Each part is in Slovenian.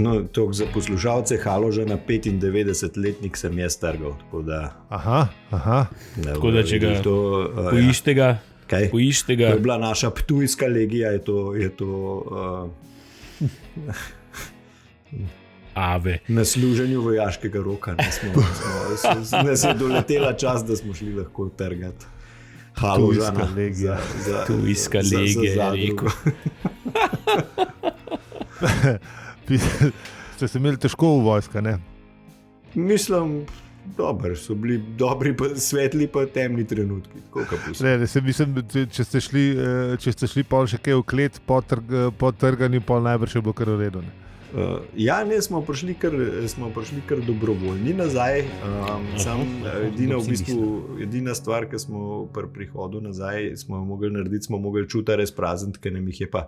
No, toliko za poslušalce, Haložana 95-letnik sem jaz trgal. Aha. Tako da, če ga poište ga. To je bila naša ptujska legija, je to Ave. Na služenju vojaškega roka. Nas je doletela čas, da smo šli lahko trgati Haložana. Ptujska legija, je rekel. Ste se imeli težko v vojska, ne? Mislim, so bili dobri, svetli pa temni trenutki. Mislim, če ste šli pol še kaj v klet po trganju, pol najbrž je bilo kar v redu. Smo prišli kar dobrovoljni nazaj. Edina stvar, ki smo pri prihodu nazaj smo mogli narediti, smo mogli čutare sprazniti, ker nam jih je pa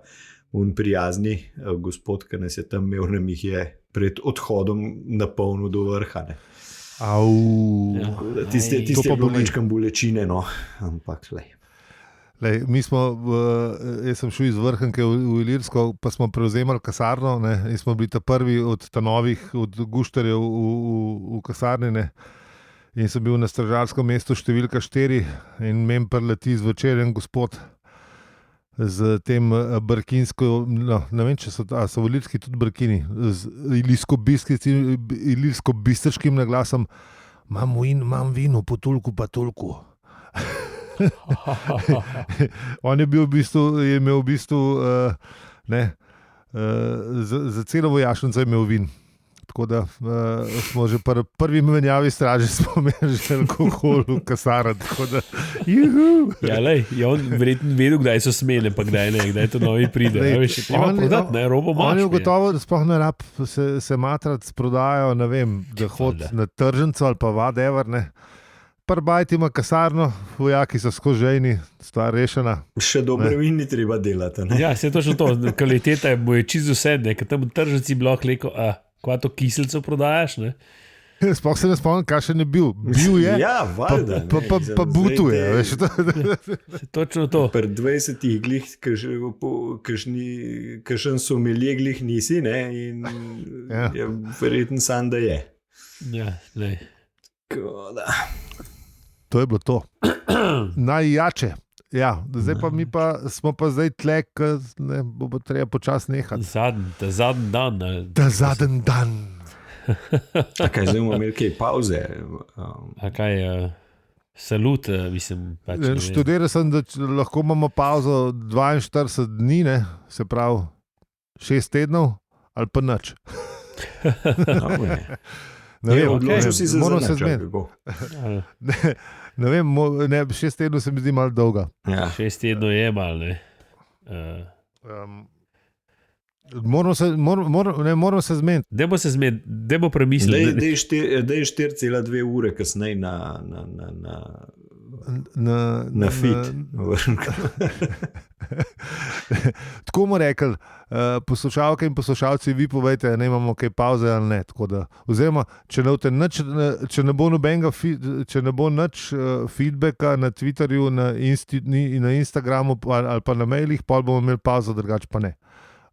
prijazni gospod, ki nas je tam imel, nam jih je pred odhodom napolnil do vrha. Tiste je bilo nečkam bolečine, no. Ampak jaz sem šel iz Vrhunke v Ilirsko, pa smo prevzemali kasarno, ne, in smo bili ta prvi od novih, od guštarjev v kasarni, ne. In sem bil na stražarskem mestu številka 4 in mem preleti zvečer en gospod z tem brkinsko, ne vem, če so v Ilirski tudi brkini, z ilirsko-bistrškim naglasom, imam vino po toliko pa toliko. On je imel v bistvu za celo vojašnico je imel vin. Tako da smo že prvi menjavi straži smo imeli že alkohol v kasarni. Ja, on verjetno vedel, kdaj so smene, pa kdaj to novi pride. On je ugotovil, da sploh ne rab se matrac prodajo, ne vem, da hodi na tržnico ali pa whatever, ne. Prbajti ima kasarno, vojaki so skožejni, stvar rešena. Še dobre vini treba delati. Ne? Ja, se je točno to, kvaliteta je boje čisto vse, ker tam v tržnici bi lahko rekel, kva to kiselco prodajaš, ne? Sploh se ne spomnim, kakšen je bil. Bil je, valjda, pa butuje, veš. Točno to. Pri 20 glih, kakšen somelje glih nisi, ne, in je verjetno sam, da je. Ja, ne. To je bilo to. Najjače. Ja, zdaj pa mi smo pa zdaj tle, bo treba počasi nehati. Zadnji dan. Zadnji dan. Kaj zdaj bomo imeli kaj pauze? Kaj salut, mislim. Študiral sem, da lahko imamo pauzo 42 dni, ne? Se pravi 6 tednov ali pa nič. Ne vem, odločil si se za nič. Ne vem, 6 tednov se mi zdi malo dolga. Ja. 6 tednov je malo, ne. Moramo se zmeniti. Dajmo premisliti. Daj 4,2 ure kasneje na fit. Tako bomo rekli, poslušalke in poslušalci, vi povejte, ne imamo kaj pauze ali ne. Oziroma, če ne bo nobenega, če ne bo nič feedbacka na Twitterju, na Instagramu ali pa na mailih, pol bomo imeli pauzo, drugače pa ne.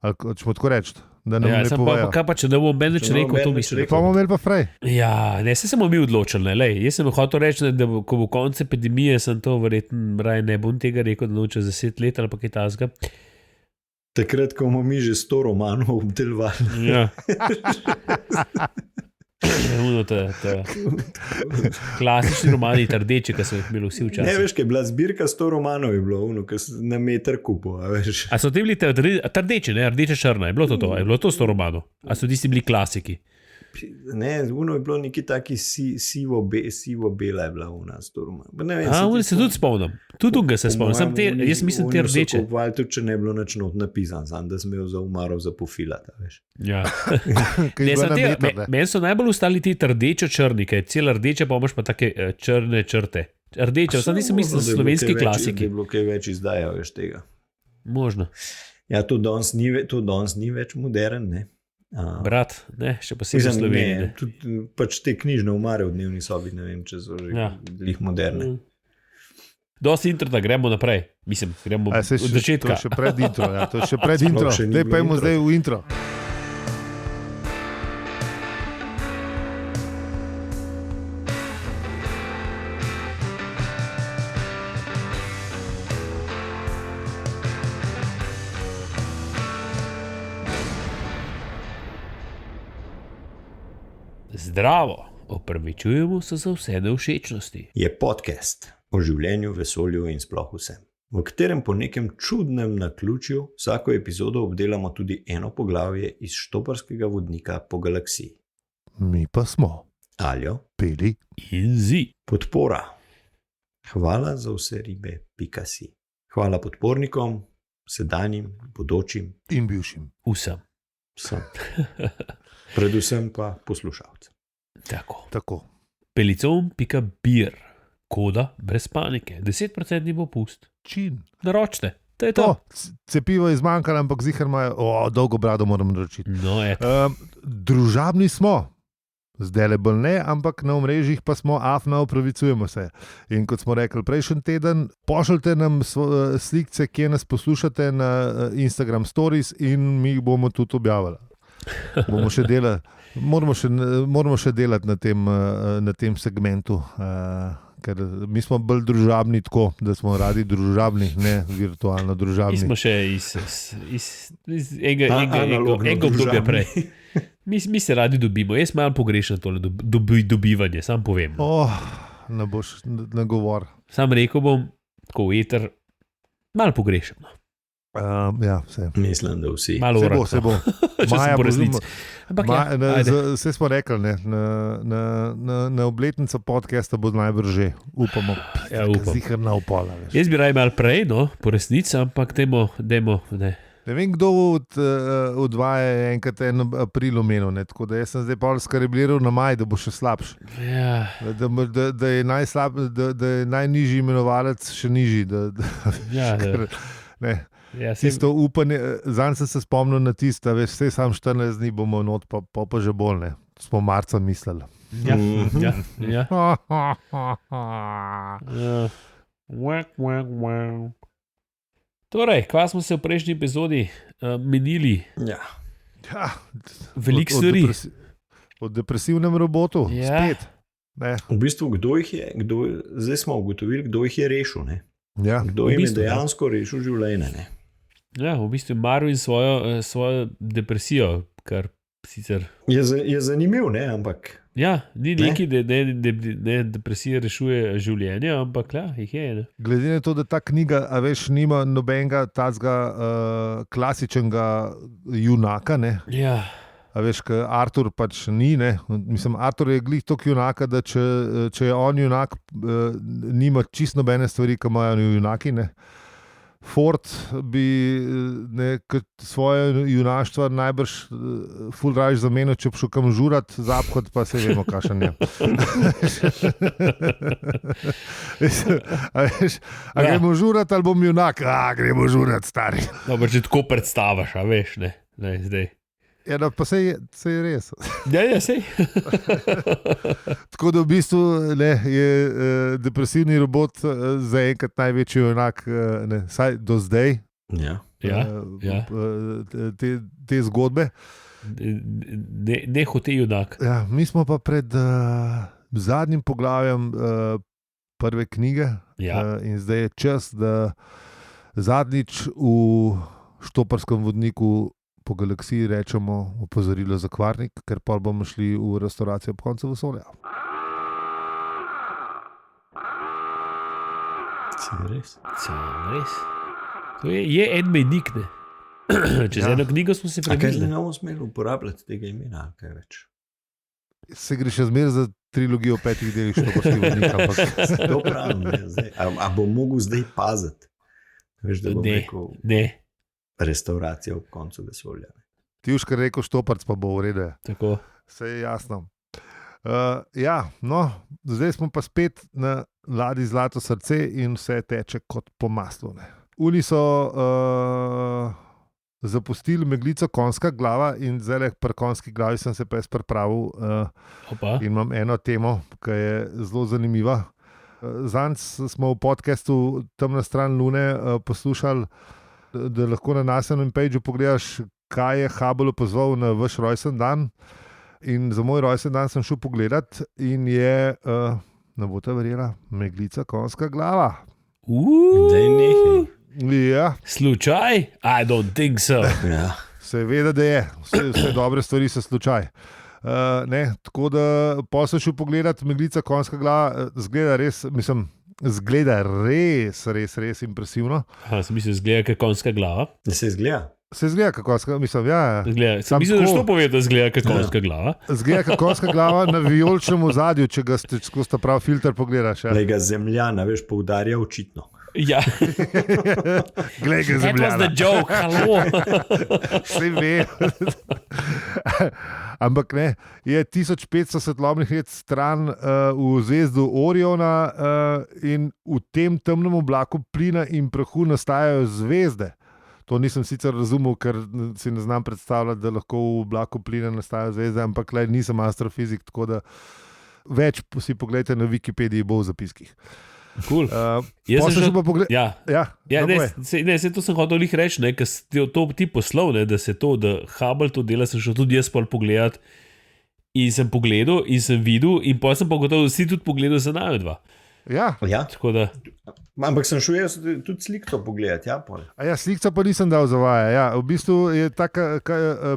Ali ćemo tako reči, da nam ne povejo. Kaj pa, če ne bom ben več rekel, to mislim. Pa bomo imeli pa frej. Ja, ne, se smo mi odločili, ne. Jaz sem hotel reči, da ko bo konec epidemije, sem to verjetno raje ne bom tega rekel, da noče za 10 let ali pa kaj tasga. Takrat, ko bomo mi že 100 romanov obdelovali. Ja. Klasični romani, rdeči, ki so jih imeli vsi včasih. Ne veš, kaj je bila zbirka 100 romanov, je bilo na meter kupo. A so ti bili rdeči, ne? Rdeče črna, je bilo to? Je bilo to 100 romanov? A so tisti bili klasiki? Ne, je bilo neki taki sivo-bela je bila v nas 100 romanov. Oni se tudi spomnim. Tudi ga se spomnim. Jaz mislim, te rdeče. Oni so kupovali tudi, če ne bilo nič not napisan, da sem imel za umarov za pofilata, veš. Ja. Meni so najbolj ostali ti rdeče-črni, kaj je cela rdeča, pa imaš pa take črne črte. Rdeče, sam nisem mislil za slovenski klasiki. Da je bilo kaj več izdaja, veš, tega. Možno. Ja, to danes ni več modern, ne. Brat, ne, še posebej v Sloveniji. Tudi pač te knjižne umare v dnevni sobi, ne vem, če so že lih moderne. Dosti intro, da gremo naprej. Mislim, gremo od začetka. To je še pred intro, ja. To je še pred intro. Zdaj pa imamo zdaj v intro. Zdravo, opravičujemo se za vse nevšečnosti. Je podcast o življenju, vesolju in sploh vsem, v katerem po nekem čudnem naključju vsako epizodo obdelamo tudi eno poglavje iz štoparskega vodnika po galaksiji. Mi pa smo Aljo, Peli In zi. podpora. Hvala za vse ribe.si. Hvala podpornikom, sedanjim, bodočim, in bivšim. Vsem. vsem. Predvsem pa poslušalcem. Tako. Pelicon.beer. Koda brez panike. 10% popust. Čin. Naročite. To je to. Cepivo je zmanjkalo, ampak zihar imajo, dolgo brado moram naročiti. No, Družabni smo. Zdaj le bolj ne, ampak na omrežjih pa smo afna, opravicujemo se. In kot smo rekli prejšnji teden, pošljite nam slikce, kje nas poslušate na Instagram Stories in mi jih bomo tudi objavili. Bomo še delali, moramo še delati na tem segmentu, ker mi smo bolj družabni tako, da smo radi družabni, ne virtualno družabni. Mi smo še iz enega obdobja prej. Mi se radi dobimo, jaz malo pogrešam tole dobivanje, sam povem. Ne boš nagovor. Sam rekel bom, tako eter, malo pogrešam. Ja, vse. Mislim, da vsi. Malo urak. Se bo. Maja po resnici. Vse smo rekli, ne, na obletnico podcasta bo najbrž že, upamo. Ja, upam. Zihar na upola. Jaz bi raj malo prej, no, po resnici, ampak dajmo, ne. Ne vem, kdo od vaje enkrat en april omenil, tako da jaz sem zdaj pol skaribliral na maj, da bo še slabš. Ja. Da je najnižji imenovalec še nižji. Tisto upanje, zanj sem se spomnil na tisto, veš, vse sam 14 dni bomo not, pa že bolj, ne. Smo marca mislili. Ja. Torej, kva smo se v prejšnji epizodi menili? Ja. Veliko stvari. O depresivnem robotu, spet. Ne. V bistvu, zdaj smo ugotovili, kdo jih je rešil. Ne? Ja. Kdo jim je dejansko rešil življenje. Ne? Ja, v bistvu Marvin svojo depresijo, kar sicer... Je zanimiv, ne, ampak... Ja, ni neki, da depresija rešuje življenje, ampak ja, jih je. Ne? Glede na to, da ta knjiga, a veš, nima nobenega tazga klasičnega junaka, ne? Ja. A veš, ker Artur pač ni, ne? Mislim, Artur je glih toliko junaka, da če je on junak, nima čisto nobene stvari, ki imajo junaki, ne? Ford bi svoje junaštvo najbrž ful rajš zamenil, če bi šel kam žurat, zapkot pa se vemo, kakšen je. A gremo žurat ali bom junak? Gremo žurat, stari. Dobro, če tako predstavaš, a veš, ne zdaj. Ja, no, pa sej je res. Ja, sej. Tako da v bistvu je depresivni robot zaenkrat največji junak, saj do zdaj. Ja. Te zgodbe. Ne hote junak. Ja, mi smo pa pred zadnjim poglavjem prve knjige. Ja. In zdaj je čas, da zadnjič v štoparskem vodniku po galaksiji rečemo opozorilo za kvarnik, ker pa bomo šli v restauracijo ob koncu vesolja. Res. To je en mejnik, ne. Čez eno knjigo smo se prebili. Kaj zdaj ne bomo smeli uporabljati tega imena, kaj več? Se gre še zmeraj za trilogijo 5 delih štoparskih vodnika. To pravim, ne, zdaj. A bom mogel zdaj paziti? Veš, da bom rekel... Ne. Restauracija ob koncu vesolja. Ti už kar rekel štoparc, pa bo v redu. Tako. Vse je jasno. Zdaj smo pa spet na ladji Zlato srce in vse teče kot po maslu. Oni so zapustili meglico konjska glava in zdaj pri konjski glavi sem se pa jaz pripravil in imam eno temo, ki je zelo zanimiva. Zanj smo v podcastu Temna stran Lune poslušali, da lahko na nasenem pageu pogledaš, kaj je Hubble opazval na vaš rojsten dan. In za moj rojsten dan sem šel pogledat in je, ne boste verjela, meglica konjska glava. Daj nehaj. Ja. Slučaj? I don't think so. Ja. Seveda, da je. Vse dobre stvari so slučaj. Tako da posel šel pogledat Meglica konjska glava, zgleda res impresivno. Sem mislil, zgleda kot konjska glava. Se izgleda? Se zgleda kot konjska, mislim, ja. Sem mislil, da što pove, da zgleda kot konjska glava. Zgleda kot konjska glava na vijoličnem ozadju, če ga skozi ta prav filter pogledaš. Ja. Glej ga Zemljana, veš, poudarja očitno. Ja. Glej ga Zemljana. That was the joke, halo. Vse ve. Ampak ne, je 1500 svetlobnih let stran v zvezdu Oriona in v tem temnem oblaku plina in prahu nastajajo zvezde. To nisem sicer razumel, ker si ne znam predstavljati, da lahko v oblaku plina nastajajo zvezde, ampak nisem astrofizik, tako da več si pogledajte na Wikipediji, bo v zapiskih. Cool. Jaz sem šel pa pogledati. Se to sem hotel reči, ker si to ti poslal, da se to, da Hubble to dela, sem šel tudi jaz pogledat in sem pogledal in sem videl in potem sem pa gotovo vsi tudi pogledal za naju dva. Ja. Ampak sem šel jaz tudi sliko pogledati. Slikca pa nisem dal za vaje. Ja. V bistvu je taka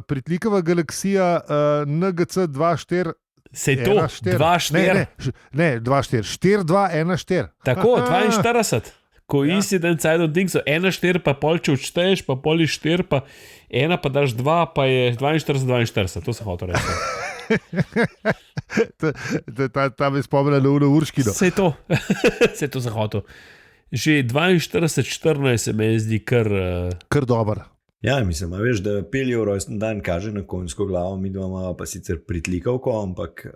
pritlikava galaksija NGC 24. Se je to 2-4? Ne, 2-4, 4-2-1-4. Tako, 42. Coincident side of things, 1-4 pa pol, če odšteješ, pa pol 4, pa 1 pa daš 2, pa je 42-42. To sem hotel reči. Ta bi spomnila na uro Urškino. Se je to sem hotel. Že 42-14 se mi zdi kar dober. Ja, mislim, veš, da peljev rojsten dan kaže na konjsko glavo, mi dva imamo pa sicer pritlikavko, ampak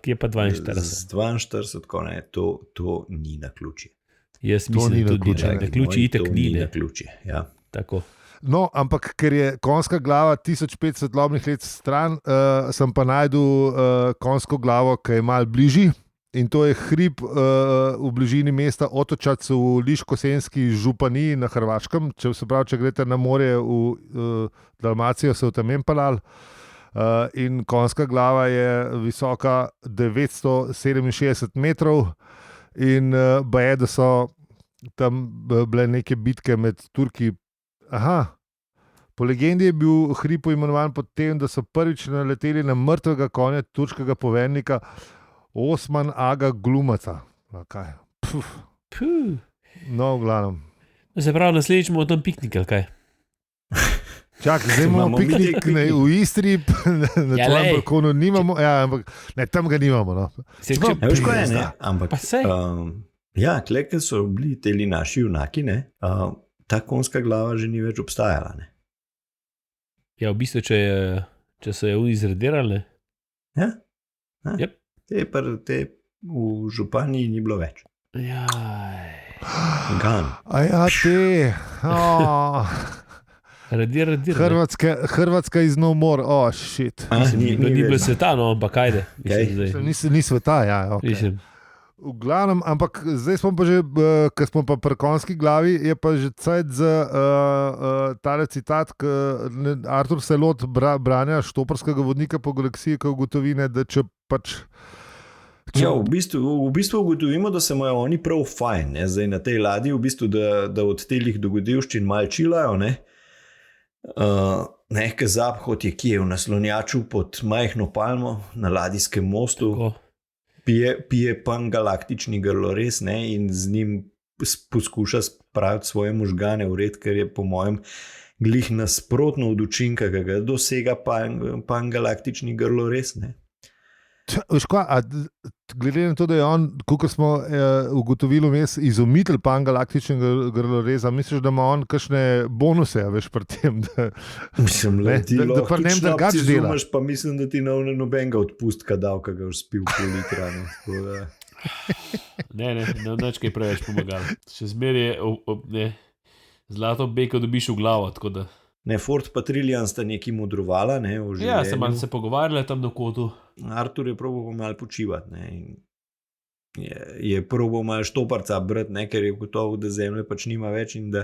je pa 42. Z 42, ko ne, to ni na ključi. Jaz mislim, da tudi na ključi itak ni. Na ključi, ja. Tako. No, ampak ker je konjska glava 1500 svetlobnih let stran, sem pa najdel konjsko glavo, ki je malo bližji. In to je hrib v bližini mesta Otočac v Liško-Senjski županiji na Hrvaškem. Če greste na morje v Dalmacijo, se v tem Empalal. In konjska glava je visoka 967 metrov. In baje, da so tam bile neke bitke med Turki. Po legendi je bil hrib poimenovan po tem, da so prvič naleteli na mrtvega konja turškega poveljnika Osman Aga Glumaca. No, v glavnem. Se pravi, naslednjič imamo tam piknik, ali kaj? Čak, zdaj imamo piknik v Istri, na tvojem balkonu nimamo, ampak ne, tam ga nimamo. No. Veš, ko je, ne? Ampak, tle, ker so bili teli naši junaki, ne, ta konjska glava že ni več obstajala, ne. Ja, v bistvu, če so jo izradirali. Ja? Yep. Te v županiji ni bilo več. Gan. Hrvatska iz no more. Shit. Ni bilo sveta, no, ampak ajde. Ni sveta, ja. Okay. V glavnem, ampak zdaj smo pa že, ker smo pa pri konjski glavi, je pa že cajt za tale citat, Artur Selot branja štoparskega vodnika po galaksiji, ko ugotovine, da če pač... Ja, v bistvu ugotovimo, da se imajo oni prav fajn, ne? Zdaj na tej ladji, v bistvu, da od telih dogodivščin mal čilajo, ne? Ker zaphod je kje v naslonjaču pod majhno palmo na ladijskem mostu. Tako. Pije pangalaktični grlorez, ne, in z njim poskuša spraviti svoje možgane v red, ker je po mojem glih nasprotno od učinka, ki ga dosega pangalaktični grlorez, ne. Veš kaj, glede na to, da je on, kakor smo ugotovili vmes, izumitelj pangalaktičnega grloreza, misliš, da ima on kakšne bonuse, veš, pri tem, da... Mislim, da pri njem drugače dela. Pa mislim, da ti nobenega odpustka dal, ki ga spil pol litra, ne. Ne, nič kaj preveč pomagal. Še zmeraj je zlato beko dobiš v glavo, tako da... Ne, Ford pa Trillian sta nekaj modrovala, ne, o življenju. Ja, se malo se pogovarjali tam na kotu. Artur je probal malo počivati, ne, in je probal malo štoparca brati, ne, ker je gotovo, da Zemlje pač nima več in da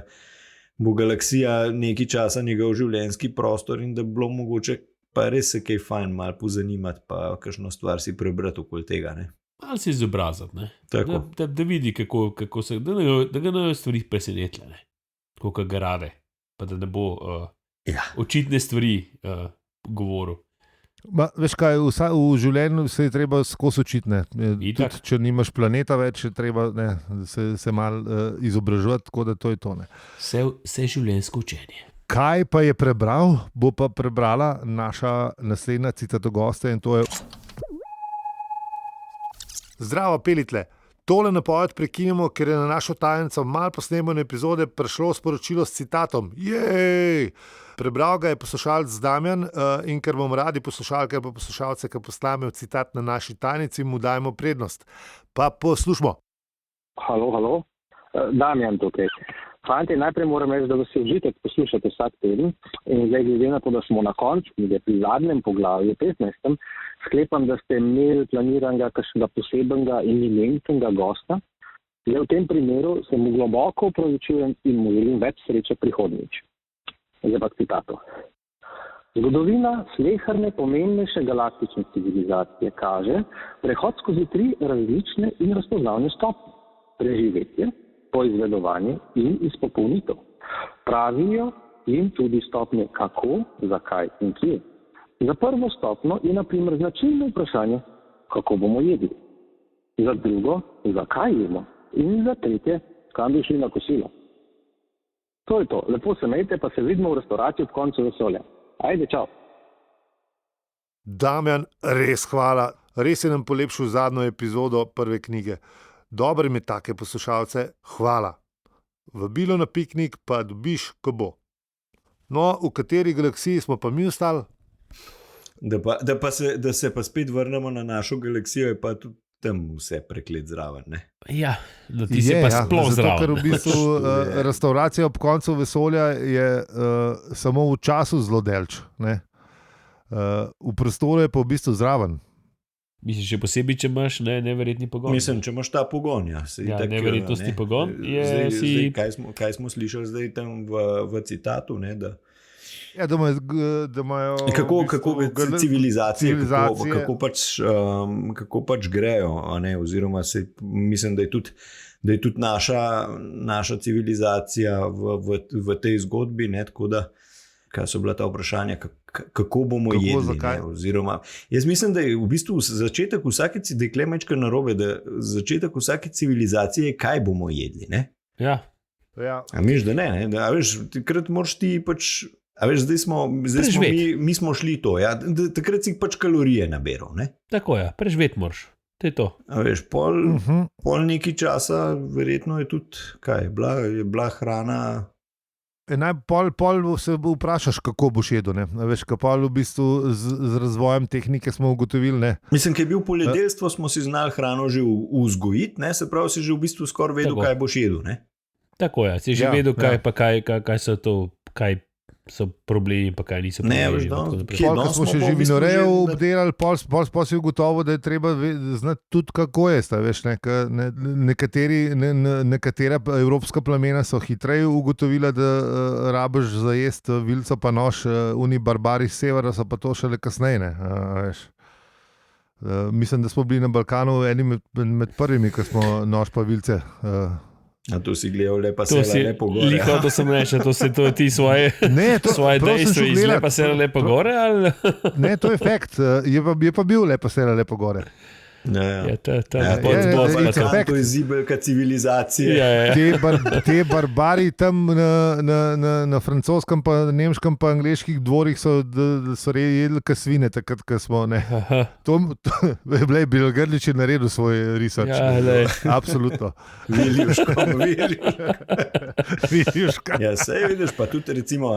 bo galaksija nekaj časa njegov življenjski prostor in da bi bilo mogoče pa res se kaj fajn malo pozanimati, pa kakšno stvar si prebrati okoli tega, ne. Malo si izobrazati, ne. Tako. Da vidi, kako se, da ga ne stvari presenetile, ne. Kako ga rade. Pa da ne bo očitne stvari govoril. Veš kaj, v življenju se je treba skozi učiti. Tudi, če nimaš planeta več, je treba se malo izobraževati, tako da to je to. Vse življenjsko učenje. Kaj pa je prebral, bo pa prebrala naša naslednja citatogosta in to je: Zdravo, Pelitle. Tole napoved prekinemo, ker je na našo tajnico malo posnemane epizode prišlo sporočilo s citatom. Jej! Prebral ga je poslušalec Damjan in ker bomo radi poslušalke pa poslušalce, ki poslamejo citat na naši tajnici, mu dajemo prednost. Pa poslušamo. Halo. Damjan tukaj. Fanti, najprej moram reči, da vas je užitek poslušati vsak teden in zdaj glede na to, da smo na koncu knjige pri zadnjem poglavju 15. sklepam, da ste imeli planiranega kakšnega posebnega in imenitnega gosta. V tem primeru se mu globoko opravičujem in mu želim več sreče prihodnjič. Zdaj pa citato. Zgodovina sleherne pomembnejše galaktične civilizacije kaže prehod skozi 3 različne in razpoznavne stopnje. Preživetje, poizvedovanje in izpopolnitev. Pravijo jim tudi stopnje kako, zakaj in kje. Za prvo stopnjo je na primer značilno vprašanje, kako bomo jedli. Za drugo, zakaj jemo. In za tretje, kam bi šli na kosilo. To je to. Lepo se imejte, pa se vidimo v restauraciji ob koncu vesolja. Ajde, čau. Damjan, res hvala. Res je nam polepšil zadnjo epizodo prve knjige. Dobro mi take poslušalce, hvala. Vabilo na piknik pa dobiš, ko bo. No, v kateri galaksiji smo pa mi ostali? Da se pa spet vrnemo na našo galaksijo, je pa tudi tam vse preklet zraven. Ne? Ja, da ti se pa sploh zraven. Zato, ker v bistvu restauracija ob koncu vesolja je samo v času zelo delč. V prostoru je pa v bistvu zraven. Mislim, še posebej, če imaš neverjetni pogon. Mislim, če imaš ta pogon, ja. Neverjetnosti pogon. Kaj smo slišali zdaj tam v citatu, ne, da... Ja, da imajo... Kako civilizacije, kako pač grejo, ne, oziroma mislim, da je tudi naša civilizacija v tej zgodbi, ne, tako da, kaj so bila ta vprašanja, kako bomo jedli, ne, oziroma, jaz mislim, da je v bistvu začetek vsake, da je klemečka narobe, da začetek vsake civilizacije je, kaj bomo jedli, ne? Ja. A miš, da ne, a veš, takrat moraš ti pač... A veš, mi smo šli to, ja? Takrat si pač kalorije naberal. Ne? Tako je, preživeti moraš, to je to. A veš, pol nekaj časa, verjetno je tudi, je bila hrana... Pol se vprašaš, kako boš jedel. Ne? Veš, pol v bistvu z razvojem tehnike smo ugotovili. Ne? Mislim, ker je bil poljedelstvo, smo si znali hrano že vzgojiti, se pravi, si že v bistvu skoraj vedel, kaj boš jedel. Ne? Tako je, si že vedel, kaj so to, kaj so problemi, pa kaj niso problemi. Ko smo še živinorejo obdelali, pol si ugotovil, da je treba znati tudi, kako je. Nekatera evropska plemena so hitreje ugotovila, da rabiš za jest vilco pa nož, oni barbari z severa so pa to šele kasneje. Mislim, da smo bili na Balkanu eni med prvimi, ko smo nož pa vilce A to si gledal lepa sela lepo gore. Liho, to sem rekel, to je ti svoje dejstvo iz lepa sela lepo gore? Ali? Ne, to je fakt. Je pa bil lepa sela lepo gore. To je zibelka civilizacije. Te barbari tam na francoskem, pa nemškem, pa angleških dvorih so jedli kasvine, takrat, ko smo. Bil Grlič je naredil svoj research. Absolutno. Viljuška. Ja, sej vidiš, pa tudi recimo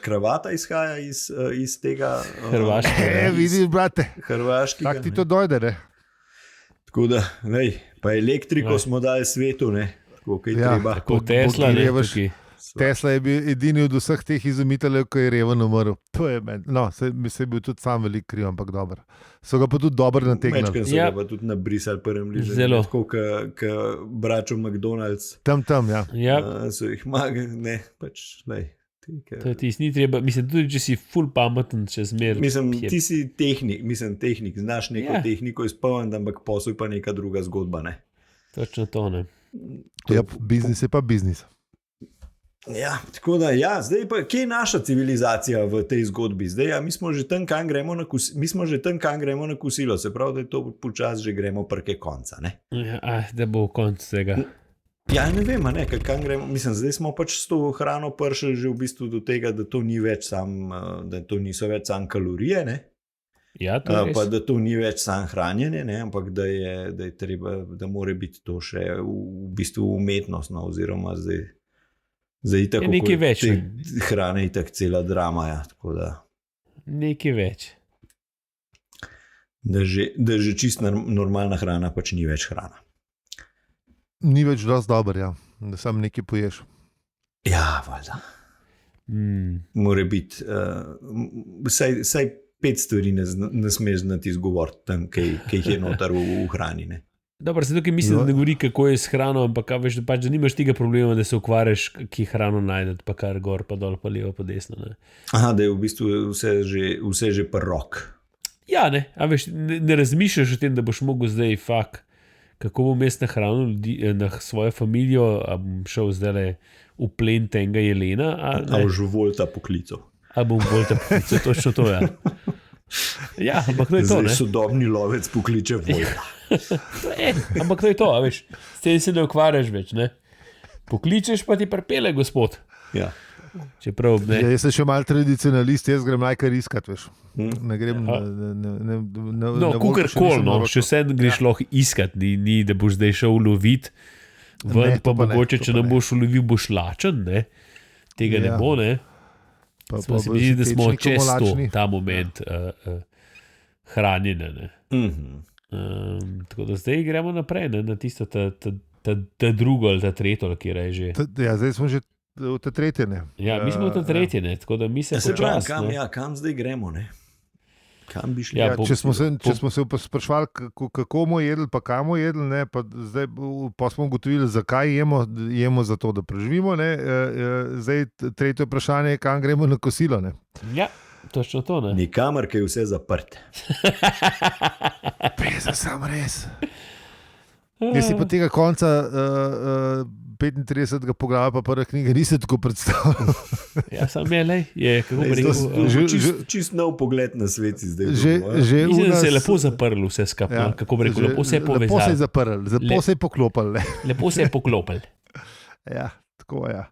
kravata izhaja iz tega Hrvaškega. Vidiš, brate. Hrvaškega. Tak ti to dojde, ne? Tako da, pa elektriko smo dali svetu, ne? Tako, kaj treba. Tako Tesla, ne? Tesla je bil edini od vseh teh izumiteljev, ko je reven umrl. To je meni. No, se je bil tudi sam velik kriv, ampak dober. So ga pa tudi dobro nategnili. Mečkaj so ga pa tudi nabrisali prvem liže. Zelo. Tako, ka bračo McDonald's. Tam, ja. So jih ne, pač, To je tisti, ni treba, mislim, tudi če si ful pameten, če zmer. Mislim, ti si tehnik, znaš neko tehniko izpolniti, ampak posel pa neka druga zgodba, ne? Točno to, ne? Ja, biznis je pa biznis. Ja, tako da, zdaj pa, kje je naša civilizacija v tej zgodbi? Zdaj, mi smo že tam, kam gremo na kosilo, se pravi, da je to počasi že gremo prke konca. Ne? Ja, da bo konc tega. Ja, ne vem, kam gremo. Mislim, zdaj smo pač s to hrano prišli že v bistvu do tega, da to ni več da to niso več samo kalorije, ne? Ja, to je pa da to ni več samo hranjenje, ne? Ampak da je treba, da mora biti to še v bistvu umetnost, no? Oziroma zdaj tako nekaj več. Hrana je tako cela drama, ja, tako da. Nekaj več. Da že čisto normalna hrana pač ni več hrana. Ni več dosti dober, ja, da sam nekaj poješ. Ja, valjda. Mora biti, vsaj 5 stvari ne smeš znati izgovoriti tam, kaj jih je notar v hrani. Ne? Dobro, se tukaj mislim, da ne govori, kako je s hrano, ampak veš, da pač da nimaš tega problema, da se ukvarjaš, ki hrano najdeš, pa kar gor, pa dol, pa levo, pa desno. Ne? Aha, da je v bistvu vse že prrok. Ja, ne, a veš, ne razmišljaš o tem, da boš mogel zdaj kako bom jaz nahranil na svojo familijo, a bom šel zdaj v plen tega jelena. A boš volta poklical. A bom volta poklical, točno to, ja. Ja, ampak to je to, ne. Zdaj sodobni lovec pokliče volta. Ampak to je to, a veš, s tem se ne ukvarjaš več, ne. Pokličeš pa ti pripelje, gospod. Ja. Čeprav, ne. Ja, jaz sem še mal tradicionalist, jaz grem najkar iskat, veš. Ne grem na kukarkoli, no, še vse greš lahko iskat, ni da boš zdaj šel lovit, ven pa mogoče, če ne boš lovil, boš lačen, ne. Tega ne bo, ne. Smo si mislili, da smo čez ta moment hranjene, ne. Tako da zdaj gremo naprej, ne, na tisto ta drugo ali ta tretjo, ki je že. Ja, zdaj smo že v te tretje, ne. Ja, mi smo v te tretje, ne, tako da mi se počas, ne. Kam zdaj gremo, ne? Kam bi šli? Ja, če smo se sprašvali, kako bomo jedli, pa kam bomo jedli, ne, pa zdaj pa smo ugotovili, zakaj jemo za to, da preživimo, ne. Zdaj tretje vprašanje je, kam gremo na kosilo, ne. Ja, točno to, ne. Nikamor, kaj je vse zaprt. Pesa, sam res. Jaz si pa tega konca 35. poglavja pa prve knjige nisem tako predstavljal. Ja, sam je, kako bi rekel. Čist nov pogled na svet si zdaj. Mislim, da se je lepo zaprl vse skupaj, ja, kako bi rekel, lepo se je povezal. Lepo se je zaprl, lepo se je poklopil. Lepo se je poklopil. Ja, tako je. Ja.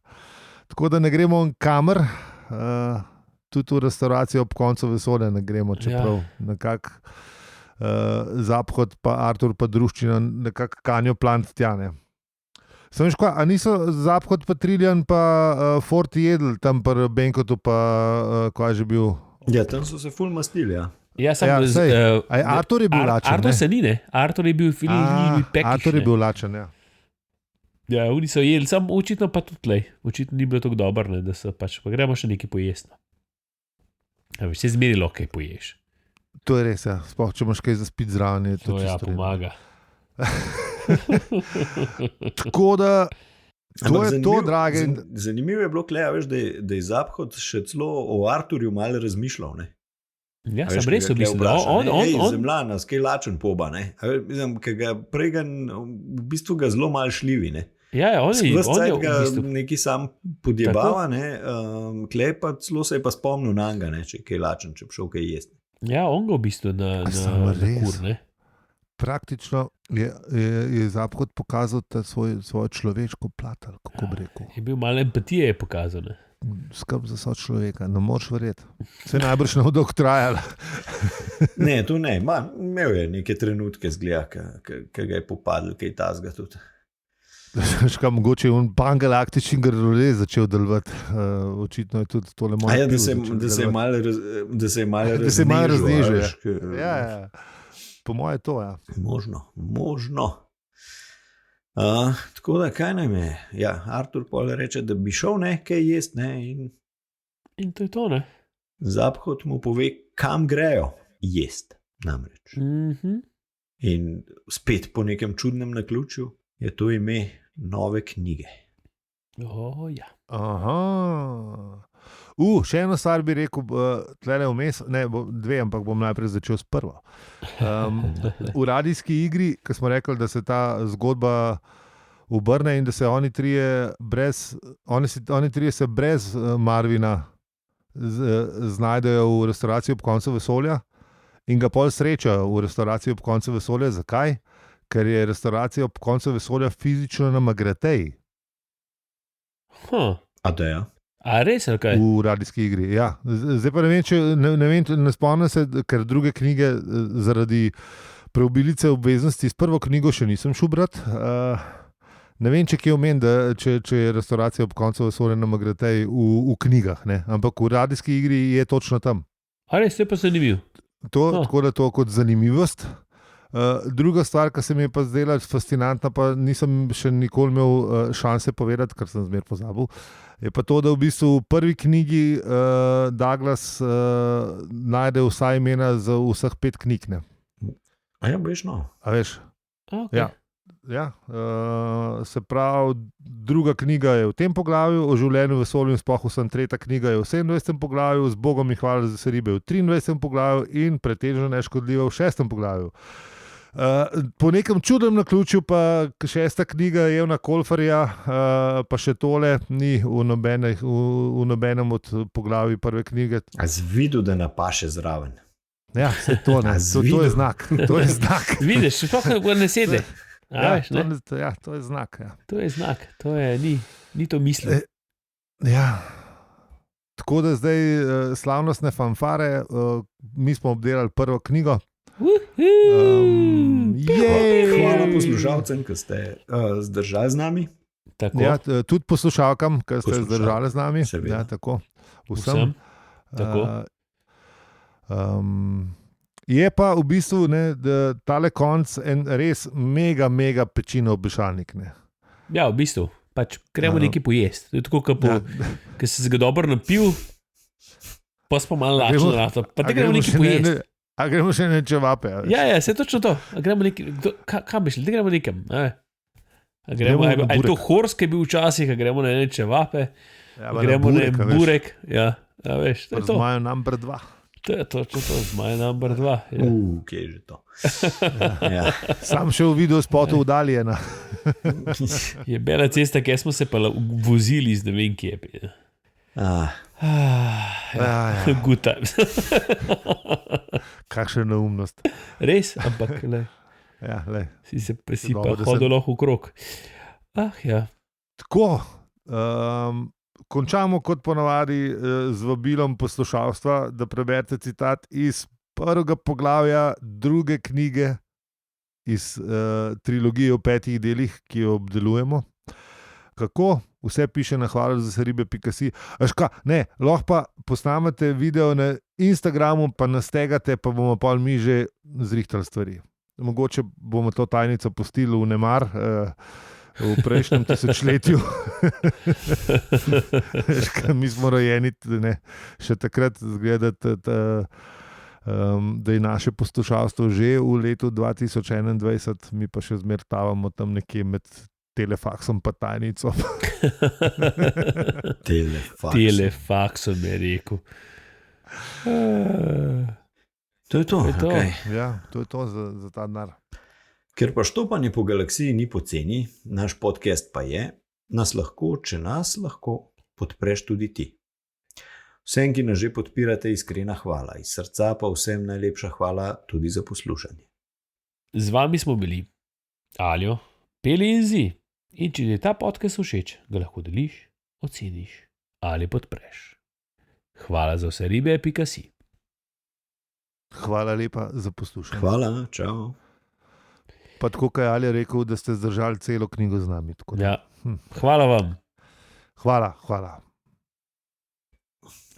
Tako da ne gremo kamer, tudi v restauracijo ob koncu vesolja ne gremo, čeprav nekako Zaphod pa Artur pa druščina nekako kanjo plant tja, ne. Sem veš, a niso Zaphod pa Trillian pa Ford jedli tam pri Benkotu pa kaj je že bil? Ja, tam so se ful mastili, ja. Ja, Artur je bil lačen, Artur se ni, ne? Artur je bil pekiš, Artur je bil lačen, ja. Ja, oni so jedli, samo očitno pa tudi lej. Očitno ni bilo tako dobro, ne, da so pač, pa gremo še nekaj pojesti. Ja, veš, se zmeri lahko kaj poješ. To je res, ja. Sploh, če imaš kaj za spiti zraven, je to ja, pomaga. Tako da to je to, drage. Zanimivo je bilo, veš, da je Zaphod še celo o Arturju malo razmišljal, ne. Ja, sem res odmislil. Zemljana, skaj lačen poba, ne. Mislim, prej v bistvu ga zelo malo šljivi, ne. Ja, on je v bistvu neki sam podjebava, ne. Klej pa celo se je pa spomnil na njega, ne, če je kaj lačen, če bi šel kaj jesti. Ja, on ga v bistvu na kur, ne. Praktično je Zaphod pokazal svojo človeško plat, kako bi rekel. Je bil malo empatije je pokazal, ne. Skrb za človeka, ne moreš verjeti. Se najbrž ne bo dolgo trajalo. Ne, to ne. Imel je neke trenutke zgleda, ki ga je popadl, kaj tazga tudi. Mogoče je pangalaktični grlole začel delovati. Očitno je tudi tole malo. Ja, da se je malo raznižil. Ja. Po moje to, ja. Možno. Tako da, kaj nam je? Ja, Artur pol reče, da bi šel nekaj jesti, ne? In to je to, ne? Zaphod mu pove, kam grejo jesti, namreč. In spet po nekem čudnem naključju je to ime nove knjige. Ja. Aha. Še eno stvar bi rekel, tlele vmes, ne, dve, ampak bom najprej začel s prvo. V radijski igri, ko smo rekli, da se ta zgodba obrne in da se oni trije se brez Marvina znajdejo v restavraciji ob koncu vesolja in ga pol srečajo v restavraciji ob koncu vesolja. Zakaj? Ker je restauracija ob koncu vesolja fizično na Magreteji. A da ja? A res, ali kaj? V radijski igri, ja. Zdaj pa ne spomnim se, ker druge knjige zaradi preobilice obveznosti s prvo knjigo še nisem šel brat. Ne vem, če kje omen, če je restauracija ob koncu vesolja na Magreteji v knjigah, ne? Ampak v radijski igri je točno tam. A res, to je pa zanimiv. Tako da to kot zanimivost. Druga stvar, ki se mi je pa zdela fascinantna, pa nisem še nikoli imel šanse povedati, ker sem zmer pozabil, je pa to, da v bistvu v prvi knjigi Douglas najde vsa imena za vseh 5 knjig. Ne? A ja, veš, no. A veš? Okay. Ja. Se pravi, druga knjiga je v tem poglavju, o življenju, vesolju in sploh vsem, tretja knjiga je v 27. poglavju, z Bogom in hvala za vse ribe v 23. poglavju in pretežno neškodljiva v 6. poglavju. Po nekem čudnem naključju pa 6. knjiga Evna Kolfarja, pa še tole ni v nobenem od poglavij prve knjige. A zvidu, da napaše zraven. Ja, se to ne. To je znak. To je znak. Vidiš, sploh ne sede. To je znak. Ja. To je znak, ni to mislil. Ja. Tako da zdaj slavnostne fanfare, mi smo obdelali prvo knjigo. Hvala poslušalcem, ki ste zdržali z nami. Tako. Ja, tudi poslušalkam, ki ste zdržali z nami. Ja, tako. Vsem. Tako. Je pa v bistvu tale konc en res mega pečino obešalnik. Ne? Ja, v bistvu. Pač gremo nekaj pojesti. To je tako, ko si ga dobro napil, pa smo malo lačni na to. Pa te gremo nekaj pojesti. A gremo še ne čevape. Ja, se točno to. A gremo nekaj, kam bi šli? Te gremo nekam. A je to hors, ki je bil včasih, a gremo na ne čevape, gremo na burek. Ja, veš, to je to. Zmajo number 2. To je točno to, zmajo number 2. Ja. Kje je že to? Ja. Sam še v video spotu udaljena. Je bela cesta, kjer smo se pa vozili z ne vem kje. Good times. Kakšna neumnost. Res, ampak le. Ja, le. Si pa hodil lahko v krog. Ja. Tako, končamo kot ponavadi z vabilom poslušalstva, da preberete citat iz prvega poglavja druge knjige iz trilogije v 5 delih, ki jo obdelujemo. Kako? Vse piše na hvala za vse ribe.si. Lahko pa posnamete video na Instagramu, pa nas tegate, pa bomo pa mi že zrihtali stvari. Mogoče bomo to tajnico pustili v nemar v prejšnjem tisočletju. Mi smo rojeni še takrat zgledati, da je naše poslušalstvo že v letu 2021, mi pa še zmer tavamo tam nekje med telefaksom pa tajnico. Telefaksom je rekel. To je to. Okay. Ja, to je to za ta denar. Ker pa štopanje po galaksiji ni poceni, naš podcast pa je, če nas lahko podpreš tudi ti. Vsem, ki nas že podpirate, iskrena hvala. Iz srca pa vsem najlepša hvala tudi za poslušanje. Z vami smo bili Aljo, Peli in Zi. In če ti je ta podcast všeč, ga lahko deliš, oceniš ali podpreš. Hvala za vse ribe.si. Hvala lepa za poslušanje. Hvala, čau. Pa tako, kaj je Alja rekel, da ste zdržali celo knjigo z nami. Ja. Hvala vam. Hvala.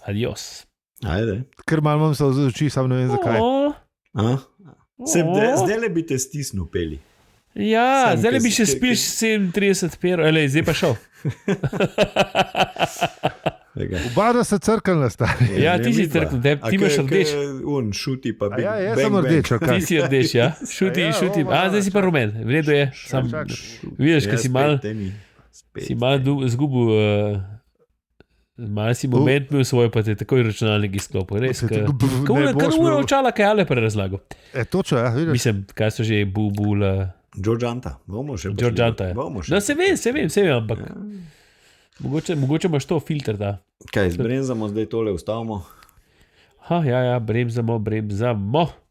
Adios. Ajde. Ker malo imam se v oči, sam ne vem zakaj. Zdaj le bi te stisnil, Peli. Ja, zdaj bi še spil 37 perov, zdaj pa šel. Oba se crkali na stari. Ja, ti si crkal, ti imaš rdeč. Šuti pa bi. Ja, jaz sem rdeč. Ti si rdeč, ja. Šuti. Zdaj si pa rumen, v redu je. Vidiš, kaj si malo zgubil, malo si moment imel svoj, pa te takoj računalnik izklopil. Res, kar ura očala, kaj ale prerazlagal. Točno, ja, vidiš. Mislim, kaj so že bubula. Georgianta, bomo še Georgianta je. No, se vem, ampak Ja. mogoče imaš to filter, da. Kaj, zbrenzamo zdaj tole, ustavimo. Ja, bremzamo.